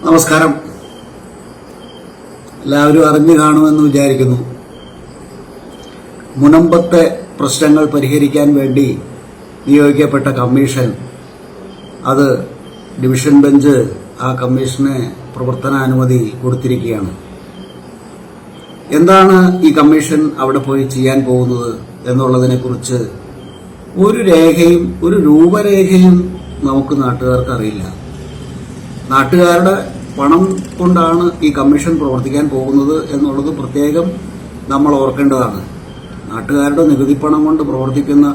നമസ്കാരം. എല്ലാവരും അറിഞ്ഞു കാണുമെന്ന് വിചാരിക്കുന്നു. മുനമ്പത്തെ പ്രശ്നങ്ങൾ പരിഹരിക്കാൻ വേണ്ടി നിയോഗിക്കപ്പെട്ട കമ്മീഷൻ, അത് ഡിവിഷൻ ബെഞ്ച് ആ കമ്മീഷന് പ്രവർത്തനാനുമതി കൊടുത്തിരിക്കുകയാണ്. എന്താണ് ഈ കമ്മീഷൻ അവിടെ പോയി ചെയ്യാൻ പോകുന്നത് എന്നുള്ളതിനെക്കുറിച്ച് ഒരു രേഖയും ഒരു രൂപരേഖയും നമുക്ക് നാട്ടുകാർക്ക് അറിയില്ല. നാട്ടുകാരുടെ പണം കൊണ്ടാണ് ഈ കമ്മീഷൻ പ്രവർത്തിക്കാൻ പോകുന്നത് എന്നുള്ളത് പ്രത്യേകം നമ്മൾ ഓർക്കേണ്ടതാണ്. നാട്ടുകാരുടെ നികുതി പണം കൊണ്ട് പ്രവർത്തിക്കുന്ന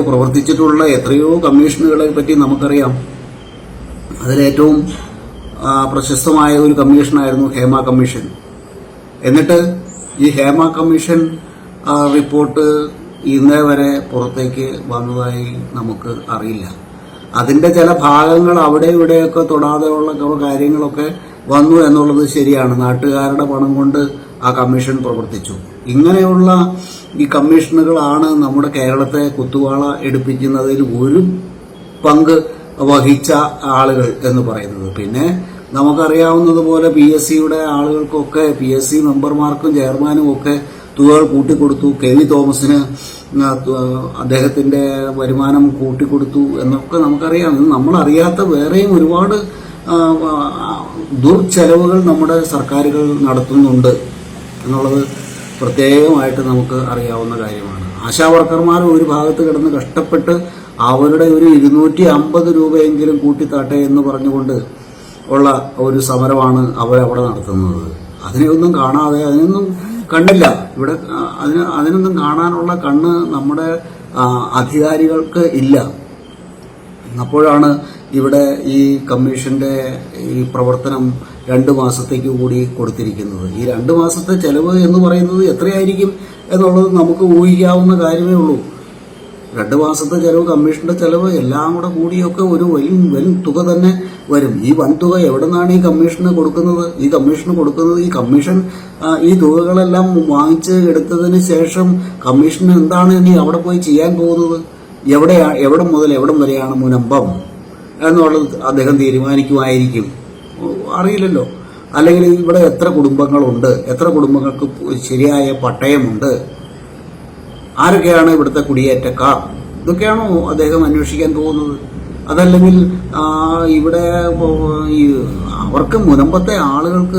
പ്രവർത്തിച്ചിട്ടുള്ള എത്രയോ കമ്മീഷനുകളെ പറ്റി നമുക്കറിയാം. അതിലേറ്റവും പ്രശസ്തമായ ഒരു കമ്മീഷനായിരുന്നു ഹേമ കമ്മീഷൻ. എന്നിട്ട് ഈ ഹേമ കമ്മീഷൻ റിപ്പോർട്ട് ഇന്നേ വരെ പുറത്തേക്ക് വന്നതായി നമുക്ക് അറിയില്ല. അതിന്റെ ചില ഭാഗങ്ങൾ അവിടെ ഇവിടെയൊക്കെ തൊടാതെയുള്ള കാര്യങ്ങളൊക്കെ വന്നു എന്നുള്ളത് ശരിയാണ്. നാട്ടുകാരുടെ പണം കൊണ്ട് ആ കമ്മീഷൻ പ്രവർത്തിച്ചു. ഇങ്ങനെയുള്ള ഈ കമ്മീഷനുകളാണ് നമ്മുടെ കേരളത്തെ കുത്തുവാള എടുപ്പിക്കുന്നതിൽ ഒരു പങ്ക് വഹിച്ച ആളുകൾ എന്ന് പറയുന്നത്. പിന്നെ നമുക്കറിയാവുന്നതുപോലെ PSCയുടെ ആളുകൾക്കൊക്കെ, PSC മെമ്പർമാർക്കും ചെയർമാനും ഒക്കെ തുകകൾ കൂട്ടിക്കൊടുത്തു. KV തോമസിന് അദ്ദേഹത്തിന്റെ വരുമാനം കൂട്ടിക്കൊടുത്തു എന്നൊക്കെ നമുക്കറിയാം. നമ്മളറിയാത്ത വേറെയും ഒരുപാട് ദുർച്ചെലവുകൾ നമ്മുടെ സർക്കാരുകൾ നടത്തുന്നുണ്ട് എന്നുള്ളത് പ്രത്യേകമായിട്ട് നമുക്ക് അറിയാവുന്ന കാര്യമാണ്. ആശാവർക്കർമാർ ഒരു ഭാഗത്ത് കിടന്ന് കഷ്ടപ്പെട്ട് അവരുടെ ഒരു 250 രൂപയെങ്കിലും കൂട്ടിത്താട്ടെ എന്ന് പറഞ്ഞുകൊണ്ട് ഉള്ള ഒരു സമരമാണ് അവരവിടെ നടത്തുന്നത്. അതിനെയൊന്നും കാണാതെ, അതിനൊന്നും കണ്ടില്ല. ഇവിടെ അതിനൊന്നും കാണാനുള്ള കണ്ണ് നമ്മുടെ അധികാരികൾക്ക് ഇല്ല. അപ്പോഴാണ് ഇവിടെ ഈ കമ്മീഷന്റെ ഈ പ്രവർത്തനം 2 മാസത്തേക്ക് കൂടി കൊടുത്തിരിക്കുന്നത്. ഈ 2 മാസത്തെ ചെലവ് എന്ന് പറയുന്നത് എത്രയായിരിക്കും എന്നുള്ളത് നമുക്ക് ഊഹിക്കാവുന്ന കാര്യമേ ഉള്ളൂ. 2 മാസത്തെ ചെലവ്, കമ്മീഷന്റെ ചെലവ് എല്ലാം കൂടെ കൂടിയൊക്കെ ഒരു വൻ തുക തന്നെ വരും. ഈ വൻ തുക എവിടെ നിന്നാണ് ഈ കമ്മീഷന് കൊടുക്കുന്നത്? ഈ കമ്മീഷൻ ഈ തുകകളെല്ലാം വാങ്ങിച്ച് എടുത്തതിന് ശേഷം കമ്മീഷൻ എന്താണ് ഇനി അവിടെ പോയി ചെയ്യാൻ പോകുന്നത്? എവിടെ മുതൽ എവിടം വരെയാണ് മുനമ്പം എന്നുള്ളത് അദ്ദേഹം തീരുമാനിക്കുമായിരിക്കും. അറിയില്ലല്ലോ. അല്ലെങ്കിൽ ഇവിടെ എത്ര കുടുംബങ്ങളുണ്ട്, എത്ര കുടുംബങ്ങൾക്ക് ശരിയായ പട്ടയമുണ്ട്, ആരൊക്കെയാണ് ഇവിടുത്തെ കുടിയേറ്റക്കാർ, ഇതൊക്കെയാണോ അദ്ദേഹം അന്വേഷിക്കാൻ പോകുന്നത്? അതല്ലെങ്കിൽ ഇവിടെ അവർക്ക് മുനമ്പത്തെ ആളുകൾക്ക്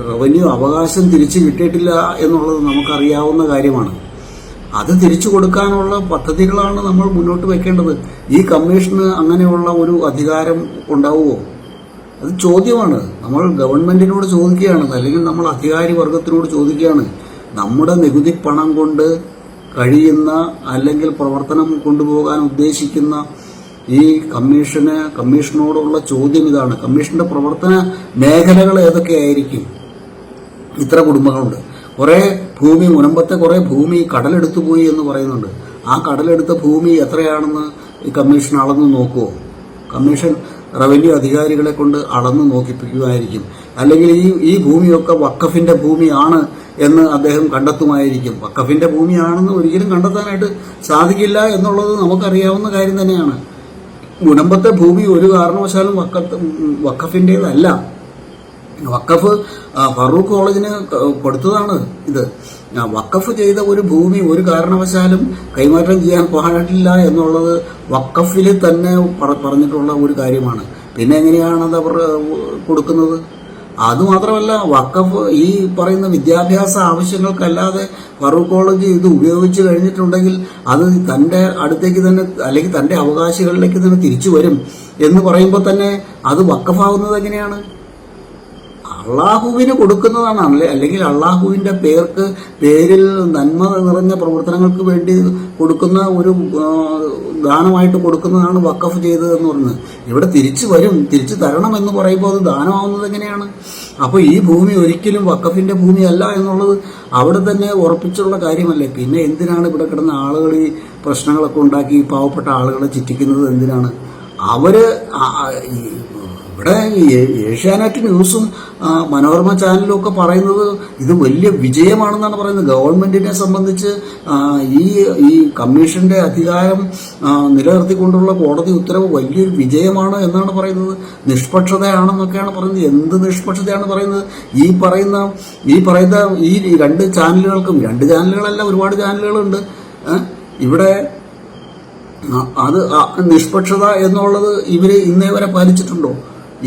റവന്യൂ അവകാശം തിരിച്ചു കിട്ടിയിട്ടില്ല എന്നുള്ളത് നമുക്കറിയാവുന്ന കാര്യമാണ്. അത് തിരിച്ചു കൊടുക്കാനുള്ള പദ്ധതികളാണ് നമ്മൾ മുന്നോട്ട് വെക്കേണ്ടത്. ഈ കമ്മീഷന് അങ്ങനെയുള്ള ഒരു അധികാരം ഉണ്ടാവുമോ? അത് ചോദ്യമാണ്. നമ്മൾ ഗവൺമെന്റിനോട് ചോദിക്കുകയാണ്, അല്ലെങ്കിൽ നമ്മൾ അധികാരി വർഗത്തിനോട് ചോദിക്കുകയാണ്. നമ്മുടെ നികുതി പണം കൊണ്ട് കഴിയുന്ന അല്ലെങ്കിൽ പ്രവർത്തനം കൊണ്ടുപോകാൻ ഉദ്ദേശിക്കുന്ന ഈ കമ്മീഷനോടുള്ള ചോദ്യം ഇതാണ്. കമ്മീഷന്റെ പ്രവർത്തന മേഖലകൾ ഏതൊക്കെയായിരിക്കും? ഇത്ര കുടുംബങ്ങളുണ്ട്, കുറെ ഭൂമി, മുനമ്പത്തെ കുറെ ഭൂമി കടലെടുത്തു പോയി എന്ന് പറയുന്നുണ്ട്. ആ കടലെടുത്ത ഭൂമി എത്രയാണെന്ന് ഈ കമ്മീഷൻ അളന്നു നോക്കുമോ? കമ്മീഷൻ റവന്യൂ അധികാരികളെ കൊണ്ട് അളന്നു നോക്കിപ്പിക്കുമായിരിക്കും. അല്ലെങ്കിൽ ഈ ഭൂമിയൊക്കെ വഖഫിന്റെ ഭൂമിയാണ് എന്ന് അദ്ദേഹം കണ്ടെത്തുമായിരിക്കും. വഖഫിന്റെ ഭൂമിയാണെന്ന് ഒരിക്കലും കണ്ടെത്താനായിട്ട് സാധിക്കില്ല എന്നുള്ളത് നമുക്കറിയാവുന്ന കാര്യം തന്നെയാണ്. മുനമ്പത്തെ ഭൂമി ഒരു കാരണവശാലും വഖഫിന്റേതല്ല. വഖഫ് ഫറൂഖ് കോളേജിന് കൊടുത്തതാണ് ഇത്. വഖഫ് ചെയ്ത ഒരു ഭൂമി ഒരു കാരണവശാലും കൈമാറ്റം ചെയ്യാൻ പാടില്ല എന്നുള്ളത് വഖഫിൽ തന്നെ പറഞ്ഞിട്ടുള്ള ഒരു കാര്യമാണ്. പിന്നെ എങ്ങനെയാണത് അവർ കൊടുക്കുന്നത്? അതുമാത്രമല്ല, വഖഫ് ഈ പറയുന്ന വിദ്യാഭ്യാസ ആവശ്യങ്ങൾക്കല്ലാതെ ഫറൂഖ് കോളേജ് ഇത് ഉപയോഗിച്ച് കഴിഞ്ഞിട്ടുണ്ടെങ്കിൽ അത് തന്റെ അടുത്തേക്ക് തന്നെ, അല്ലെങ്കിൽ തന്റെ അവകാശികളിലേക്ക് തന്നെ തിരിച്ചു വരും എന്ന് പറയുമ്പോൾ തന്നെ അത് വഖഫാവുന്നത് എങ്ങനെയാണ്? അള്ളാഹുവിന് കൊടുക്കുന്നതാണ്, അല്ലെങ്കിൽ അള്ളാഹുവിന്റെ പേരിൽ നന്മ നിറഞ്ഞ പ്രവർത്തനങ്ങൾക്ക് വേണ്ടി കൊടുക്കുന്ന ഒരു ദാനമായിട്ട് കൊടുക്കുന്നതാണ് വഖഫ് ചെയ്തതെന്ന് പറഞ്ഞത്. ഇവിടെ തിരിച്ചു വരും, തിരിച്ചു തരണം എന്ന് പറയുമ്പോൾ അത് ദാനമാവുന്നത് എങ്ങനെയാണ്? അപ്പോൾ ഈ ഭൂമി ഒരിക്കലും വഖഫിന്റെ ഭൂമിയല്ല എന്നുള്ളത് അവിടെ തന്നെ ഉറപ്പിച്ചുള്ള കാര്യമല്ലേ? പിന്നെ എന്തിനാണ് ഇവിടെ കിടന്ന ആളുകൾ ഈ പ്രശ്നങ്ങളൊക്കെ ഉണ്ടാക്കി പാവപ്പെട്ട ആളുകളെ ചിറ്റിക്കുന്നത്? എന്തിനാണ്? ഇവിടെ ഏഷ്യാനെറ്റ് ന്യൂസും മനോരമ ചാനലും ഒക്കെ പറയുന്നത് ഇത് വലിയ വിജയമാണെന്നാണ് പറയുന്നത്. ഗവൺമെന്റിനെ സംബന്ധിച്ച് ഈ കമ്മീഷന്റെ അധികാരം നിലനിർത്തിക്കൊണ്ടുള്ള കോടതി ഉത്തരവ് വലിയൊരു വിജയമാണ് എന്നാണ് പറയുന്നത്. നിഷ്പക്ഷതയാണെന്നൊക്കെയാണ് പറയുന്നത്. എന്ത് നിഷ്പക്ഷതയാണ് പറയുന്നത്? ഈ പറയുന്ന ഈ രണ്ട് ചാനലുകൾക്കും, രണ്ട് ചാനലുകളല്ല, ഒരുപാട് ചാനലുകളുണ്ട് ഇവിടെ. അത് നിഷ്പക്ഷത എന്നുള്ളത് ഇവര് ഇന്നേ വരെ പാലിച്ചിട്ടുണ്ടോ?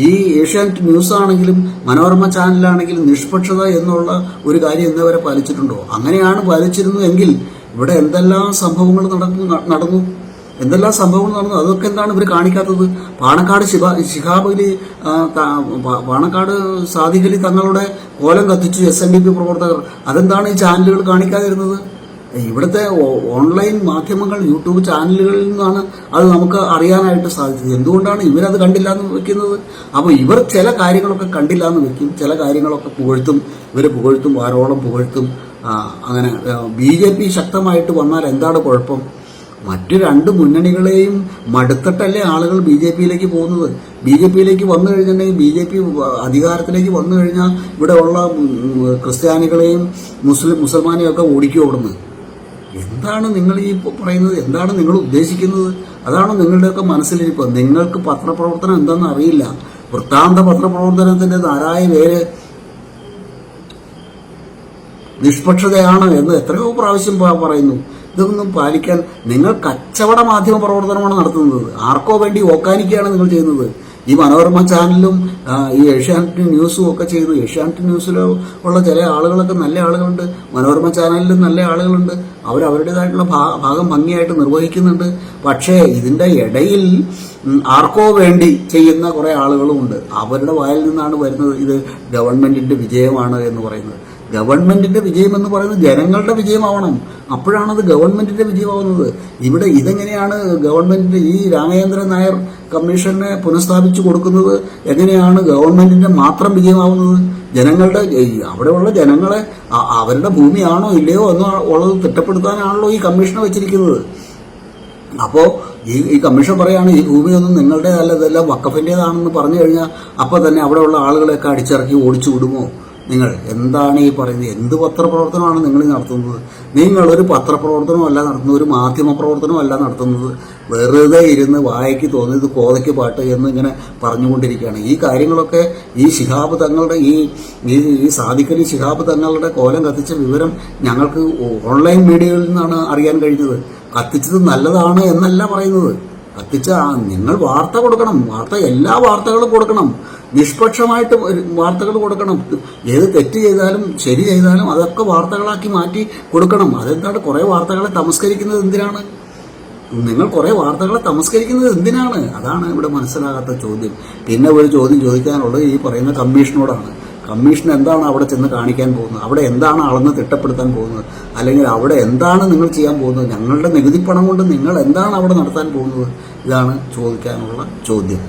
ഈ ഏഷ്യാനെറ്റ് ന്യൂസ് ആണെങ്കിലും മനോരമ ചാനലാണെങ്കിലും നിഷ്പക്ഷത എന്നുള്ള ഒരു കാര്യം ഇന്നേ വരെ പാലിച്ചിട്ടുണ്ടോ? അങ്ങനെയാണ് പാലിച്ചിരുന്നതെങ്കിൽ ഇവിടെ എന്തെല്ലാം സംഭവങ്ങൾ നടന്നു. അതൊക്കെ എന്താണ് ഇവർ കാണിക്കാത്തത്? പാണക്കാട് പാണക്കാട് സാദിഖ് അലി തങ്ങളുടെ കോലം കത്തിച്ചു SNDP പ്രവർത്തകർ. അതെന്താണ് ഈ ചാനലുകൾ കാണിക്കാതിരുന്നത്? ഇവിടുത്തെ ഓൺലൈൻ മാധ്യമങ്ങൾ, യൂട്യൂബ് ചാനലുകളിൽ നിന്നാണ് അത് നമുക്ക് അറിയാനായിട്ട് സാധിച്ചത്. എന്തുകൊണ്ടാണ് ഇവരത് കണ്ടില്ല എന്ന് വെക്കുന്നത്? അപ്പോൾ ഇവർ ചില കാര്യങ്ങളൊക്കെ കണ്ടില്ല എന്ന് വെക്കും, ചില കാര്യങ്ങളൊക്കെ പുകഴ്ത്തും. ഇവർ പുകഴ്ത്തും, വാരോളം പുകഴ്ത്തും. അങ്ങനെ BJP ശക്തമായിട്ട് വന്നാൽ എന്താണ് കുഴപ്പം? മറ്റു രണ്ട് മുന്നണികളെയും മടുത്തിട്ടല്ലേ ആളുകൾ BJPയിലേക്ക് പോകുന്നത്. BJPയിലേക്ക് വന്നു കഴിഞ്ഞിട്ടുണ്ടെങ്കിൽ, BJP അധികാരത്തിലേക്ക് വന്നു കഴിഞ്ഞാൽ ഇവിടെ ഉള്ള ക്രിസ്ത്യാനികളെയും മുസൽമാനെയും ഒക്കെ ഓടിക്കും അവിടുന്ന്. എന്താണ് നിങ്ങൾ ഈ പറയുന്നത്? എന്താണ് നിങ്ങൾ ഉദ്ദേശിക്കുന്നത്? അതാണ് നിങ്ങളുടെയൊക്കെ മനസ്സിലിരിപ്പ്. നിങ്ങൾക്ക് പത്രപ്രവർത്തനം എന്താണെന്ന് അറിയില്ല. വൃത്താന്ത പത്രപ്രവർത്തനത്തിന്റെ ധാരായ പേര് നിഷ്പക്ഷതയാണ് എന്ന് എത്രയോ പ്രാവശ്യം പറയുന്നു. ഇതൊന്നും പാലിക്കാൻ നിങ്ങൾ കച്ചവട മാധ്യമ പ്രവർത്തനമാണ് നടത്തുന്നത്. ആർക്കോ വേണ്ടി ഓക്കാനിക്കുകയാണ് നിങ്ങൾ ചെയ്യുന്നത്. ഈ മനോരമ ചാനലും ഈ ഏഷ്യാനെറ്റ് ന്യൂസും ഒക്കെ ചെയ്തു. ഏഷ്യാനെറ്റ് ന്യൂസിൽ ഉള്ള ചില ആളുകളൊക്കെ നല്ല ആളുകളുണ്ട്, മനോരമ ചാനലിലും നല്ല ആളുകളുണ്ട്. അവരവരുടേതായിട്ടുള്ള ഭാഗം ഭംഗിയായിട്ട് നിർവഹിക്കുന്നുണ്ട്. പക്ഷേ ഇതിന്റെ ഇടയിൽ ആർക്കോ വേണ്ടി ചെയ്യുന്ന കുറെ ആളുകളുമുണ്ട്. അവരുടെ വായിൽ നിന്നാണ് വരുന്നത് ഇത് ഗവൺമെന്റിന്റെ വിജയമാണ് എന്ന് പറയുന്നത്. ഗവൺമെന്റിന്റെ വിജയം എന്ന് പറയുന്നത് ജനങ്ങളുടെ വിജയമാവണം. അപ്പോഴാണത് ഗവൺമെന്റിന്റെ വിജയമാവുന്നത്. ഇവിടെ ഇതെങ്ങനെയാണ് ഗവൺമെന്റിന്റെ ഈ രാമചന്ദ്രൻ നായർ കമ്മീഷനെ പുനഃസ്ഥാപിച്ചു കൊടുക്കുന്നത്? എങ്ങനെയാണ് ഗവൺമെന്റിന്റെ മാത്രം വിജയമാവുന്നത്? ജനങ്ങളുടെ, അവിടെയുള്ള ജനങ്ങളെ അവരുടെ ഭൂമിയാണോ ഇല്ലയോ എന്നുള്ളത് തിട്ടപ്പെടുത്താനാണല്ലോ ഈ കമ്മീഷനെ വെച്ചിരിക്കുന്നത്. അപ്പോൾ ഈ കമ്മീഷൻ പറയാണ് ഈ ഭൂമിയൊന്നും നിങ്ങളുടേതല്ല, ഇതെല്ലാം വഖഫിൻ്റെതാണെന്ന് പറഞ്ഞു കഴിഞ്ഞാൽ അപ്പോൾ തന്നെ അവിടെയുള്ള ആളുകളെയൊക്കെ അടിച്ചിറക്കി ഓടിച്ചു വിടുമോ? നിങ്ങൾ എന്താണ് ഈ പറയുന്നത്? എന്ത് പത്രപ്രവർത്തനമാണ് നിങ്ങൾ നടത്തുന്നത്? നിങ്ങളൊരു പത്രപ്രവർത്തനമല്ല നടത്തുന്നത്, ഒരു മാധ്യമ പ്രവർത്തനമല്ല നടത്തുന്നത്. വെറുതെ ഇരുന്ന് വായയ്ക്ക് തോന്നിയത് കോതയ്ക്ക് പാട്ട് എന്നിങ്ങനെ പറഞ്ഞുകൊണ്ടിരിക്കുകയാണ്. ഈ കാര്യങ്ങളൊക്കെ ഈ ശിഹാബ് തങ്ങളുടെ ഈ സാദിഖ് അലി ശിഹാബ് തങ്ങളുടെ കോലം കത്തിച്ച വിവരം ഞങ്ങൾക്ക് ഓൺലൈൻ മീഡിയയിൽ നിന്നാണ് അറിയാൻ കഴിഞ്ഞത്. കത്തിച്ചത് നല്ലതാണ് എന്നല്ല പറയുന്നത്. കത്തിച്ച നിങ്ങൾ വാർത്ത കൊടുക്കണം, എല്ലാ വാർത്തകളും കൊടുക്കണം, നിഷ്പക്ഷമായിട്ട് വാർത്തകൾ കൊടുക്കണം. ഏത് തെറ്റ് ചെയ്താലും ശരി ചെയ്താലും അതൊക്കെ വാർത്തകളാക്കി മാറ്റി കൊടുക്കണം. അതെന്താണ് കുറെ വാർത്തകളെ തമസ്കരിക്കുന്നത് എന്തിനാണ്? നിങ്ങൾ കുറെ വാർത്തകളെ തമസ്കരിക്കുന്നത് എന്തിനാണ്? അതാണ് ഇവിടെ മനസ്സിലാകാത്ത ചോദ്യം. പിന്നെ ഒരു ചോദ്യം ചോദിക്കാനുള്ളത് ഈ പറയുന്ന കമ്മീഷനോടാണ്. കമ്മീഷൻ എന്താണ് അവിടെ ചെന്ന് കാണിക്കാൻ പോകുന്നത്? അവിടെ എന്താണ് അളന്ന് തിട്ടപ്പെടുത്താൻ പോകുന്നത്? അല്ലെങ്കിൽ അവിടെ എന്താണ് നിങ്ങൾ ചെയ്യാൻ പോകുന്നത്? ഞങ്ങളുടെ നികുതിപ്പണം കൊണ്ട് നിങ്ങൾ എന്താണ് അവിടെ നടത്താൻ പോകുന്നത്? ഇതാണ് ചോദിക്കാനുള്ള ചോദ്യം.